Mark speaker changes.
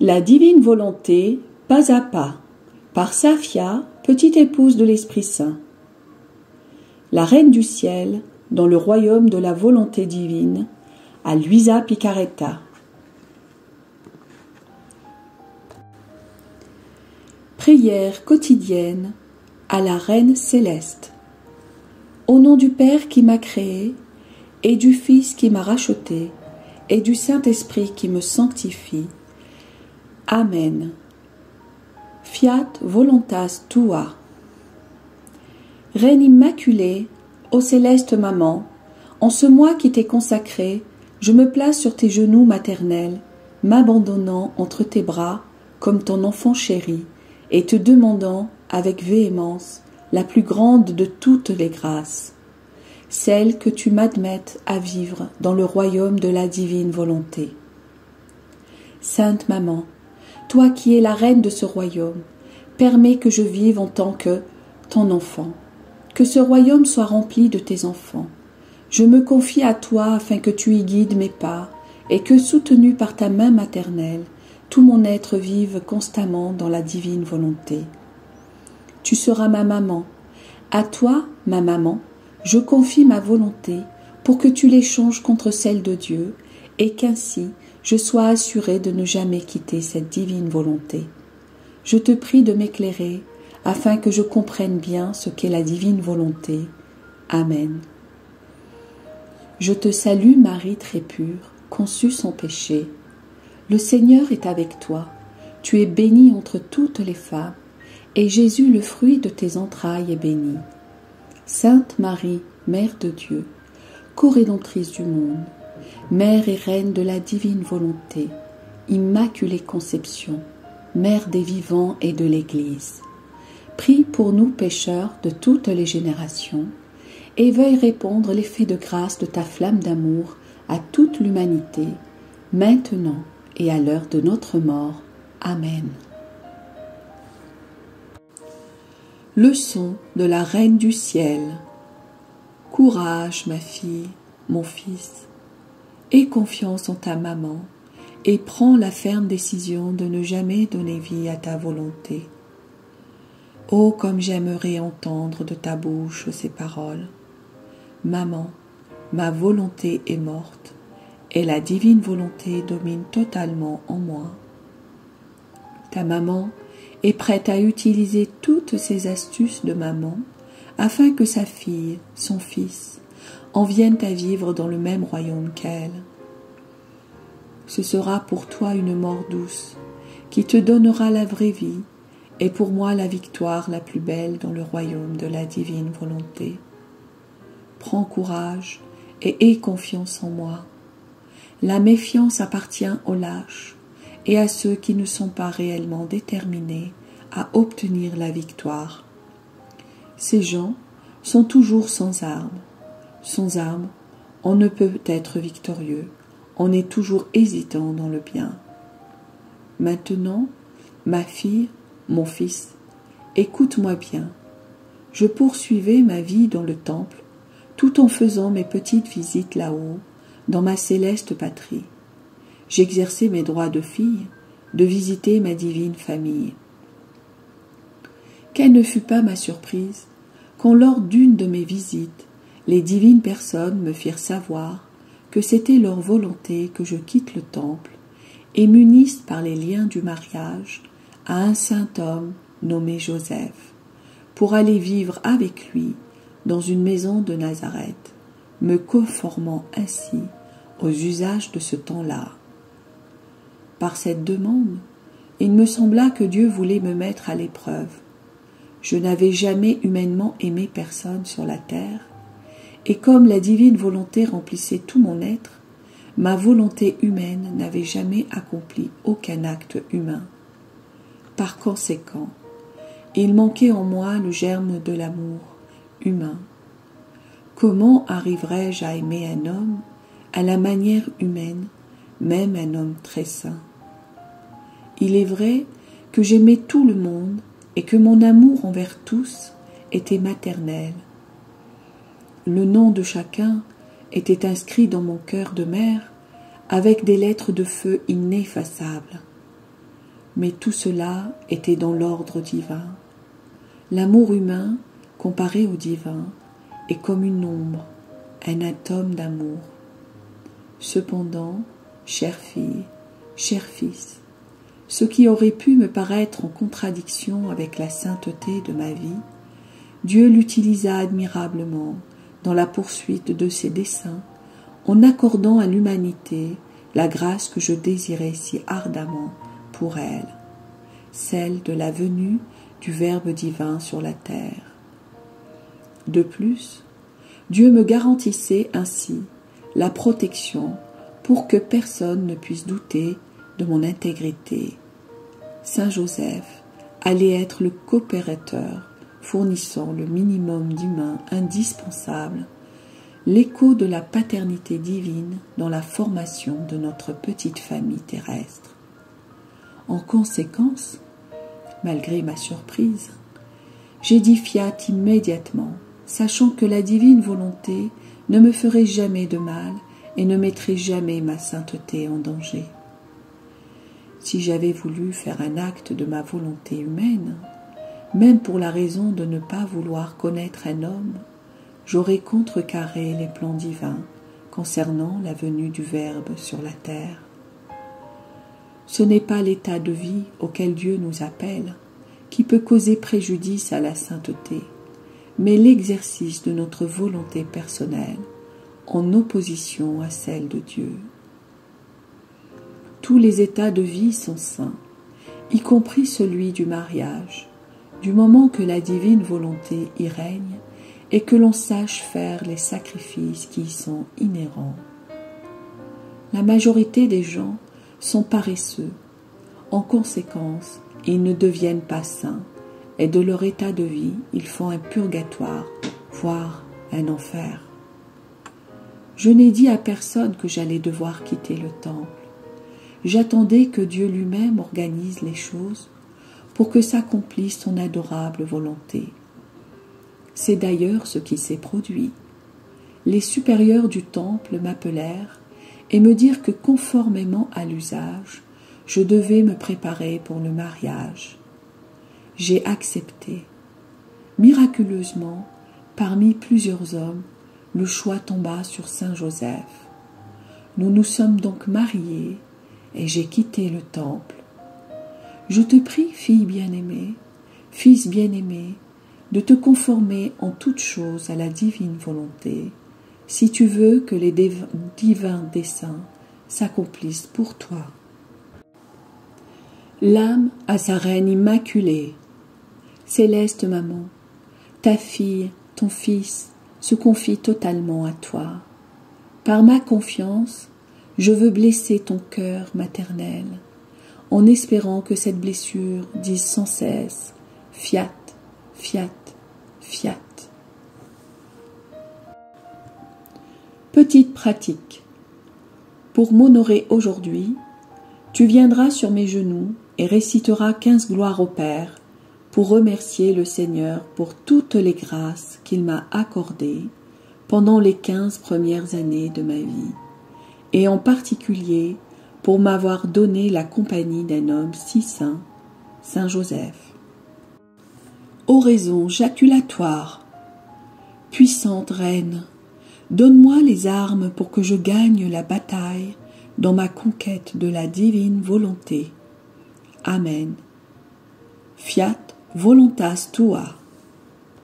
Speaker 1: La divine volonté, pas à pas, par Safia, petite épouse de l'Esprit Saint. La Reine du Ciel, dans le royaume de la volonté divine, à Luisa Picaretta. Prière quotidienne à la Reine céleste. Au nom du Père qui m'a créé, et du Fils qui m'a racheté, et du Saint-Esprit qui me sanctifie. Amen. Fiat voluntas tua. Reine immaculée, ô céleste maman, en ce mois qui t'est consacré, je me place sur tes genoux maternels, m'abandonnant entre tes bras comme ton enfant chéri, et te demandant avec véhémence la plus grande de toutes les grâces, celle que tu m'admettes à vivre dans le royaume de la divine volonté. Sainte Maman, toi qui es la reine de ce royaume, permets que je vive en tant que ton enfant, que ce royaume soit rempli de tes enfants. Je me confie à toi afin que tu y guides mes pas et que, soutenu par ta main maternelle, tout mon être vive constamment dans la divine volonté. Tu seras ma maman. À toi, ma maman, je confie ma volonté pour que tu l'échanges contre celle de Dieu et qu'ainsi je sois assurée de ne jamais quitter cette divine volonté. Je te prie de m'éclairer afin que je comprenne bien ce qu'est la divine volonté. Amen. Je te salue Marie très pure, conçue sans péché. Le Seigneur est avec toi. Tu es bénie entre toutes les femmes, et Jésus, le fruit de tes entrailles, est béni. Sainte Marie, Mère de Dieu, co-rédemptrice du monde, Mère et Reine de la divine volonté, Immaculée Conception, Mère des vivants et de l'Église, prie pour nous pécheurs de toutes les générations, et veuille répandre l'effet de grâce de ta flamme d'amour à toute l'humanité, maintenant et à l'heure de notre mort. Amen. Leçon de la Reine du Ciel. Courage, ma fille, mon fils, aie confiance en ta maman et prends la ferme décision de ne jamais donner vie à ta volonté. Oh, comme j'aimerais entendre de ta bouche ces paroles. Maman, ma volonté est morte et la divine volonté domine totalement en moi. Ta maman est prête à utiliser toutes ces astuces de maman afin que sa fille, son fils, en viennent à vivre dans le même royaume qu'elle. Ce sera pour toi une mort douce qui te donnera la vraie vie et pour moi la victoire la plus belle dans le royaume de la divine volonté. Prends courage et aie confiance en moi. La méfiance appartient aux lâches et à ceux qui ne sont pas réellement déterminés à obtenir la victoire. Ces gens sont toujours sans armes. Sans armes, on ne peut être victorieux, on est toujours hésitant dans le bien. Maintenant, ma fille, mon fils, écoute-moi bien. Je poursuivais ma vie dans le temple, tout en faisant mes petites visites là-haut, dans ma céleste patrie. J'exerçais mes droits de fille, de visiter ma divine famille. Quelle ne fut pas ma surprise, quand lors d'une de mes visites, les divines personnes me firent savoir que c'était leur volonté que je quitte le temple et m'unisse par les liens du mariage à un saint homme nommé Joseph, pour aller vivre avec lui dans une maison de Nazareth, me conformant ainsi aux usages de ce temps-là. Par cette demande, il me sembla que Dieu voulait me mettre à l'épreuve. Je n'avais jamais humainement aimé personne sur la terre, et comme la divine volonté remplissait tout mon être, ma volonté humaine n'avait jamais accompli aucun acte humain. Par conséquent, il manquait en moi le germe de l'amour humain. Comment arriverais-je à aimer un homme à la manière humaine, même un homme très saint? Il est vrai que j'aimais tout le monde et que mon amour envers tous était maternel. Le nom de chacun était inscrit dans mon cœur de mère avec des lettres de feu ineffaçables. mais tout cela était dans l'ordre divin. L'amour humain, comparé au divin, est comme une ombre, un atome d'amour. Cependant, chère fille, cher fils, ce qui aurait pu me paraître en contradiction avec la sainteté de ma vie, Dieu l'utilisa admirablement dans la poursuite de ses desseins, en accordant à l'humanité la grâce que je désirais si ardemment pour elle, celle de la venue du Verbe divin sur la terre. De plus, Dieu me garantissait ainsi la protection pour que personne ne puisse douter de mon intégrité. Saint Joseph allait être le coopérateur fournissant le minimum d'humain indispensable, l'écho de la paternité divine dans la formation de notre petite famille terrestre. En conséquence, malgré ma surprise, j'ai dit fiat immédiatement, sachant que la divine volonté ne me ferait jamais de mal et ne mettrait jamais ma sainteté en danger. Si j'avais voulu faire un acte de ma volonté humaine, même pour la raison de ne pas vouloir connaître un homme, j'aurais contrecarré les plans divins concernant la venue du Verbe sur la terre. Ce n'est pas l'état de vie auquel Dieu nous appelle qui peut causer préjudice à la sainteté, mais l'exercice de notre volonté personnelle en opposition à celle de Dieu. Tous les états de vie sont saints, y compris celui du mariage, du moment que la divine volonté y règne et que l'on sache faire les sacrifices qui y sont inhérents. La majorité des gens sont paresseux. En conséquence, ils ne deviennent pas saints, et de leur état de vie, ils font un purgatoire, voire un enfer. Je n'ai dit à personne que j'allais devoir quitter le temple. J'attendais que Dieu lui-même organise les choses pour que s'accomplisse son adorable volonté. C'est d'ailleurs ce qui s'est produit. Les supérieurs du temple m'appelèrent et me dirent que conformément à l'usage, je devais me préparer pour le mariage. J'ai accepté. Miraculeusement, parmi plusieurs hommes, le choix tomba sur Saint Joseph. Nous nous sommes donc mariés et j'ai quitté le temple. Je te prie, fille bien-aimée, fils bien-aimé, de te conformer en toutes choses à la divine volonté, si tu veux que les divins desseins s'accomplissent pour toi. L'âme à sa reine immaculée. Céleste maman, ta fille, ton fils, se confie totalement à toi. Par ma confiance, je veux blesser ton cœur maternel, en espérant que cette blessure dise sans cesse « Fiat, fiat, fiat ». Petite pratique. Pour m'honorer aujourd'hui, tu viendras sur mes genoux et réciteras 15 gloires au Père pour remercier le Seigneur pour toutes les grâces qu'il m'a accordées pendant les 15 premières années de ma vie, et en particulier pour m'avoir donné la compagnie d'un homme si saint, Saint Joseph. Oraison jaculatoire. Puissante Reine, donne-moi les armes pour que je gagne la bataille dans ma conquête de la divine volonté. Amen. Fiat voluntas tua.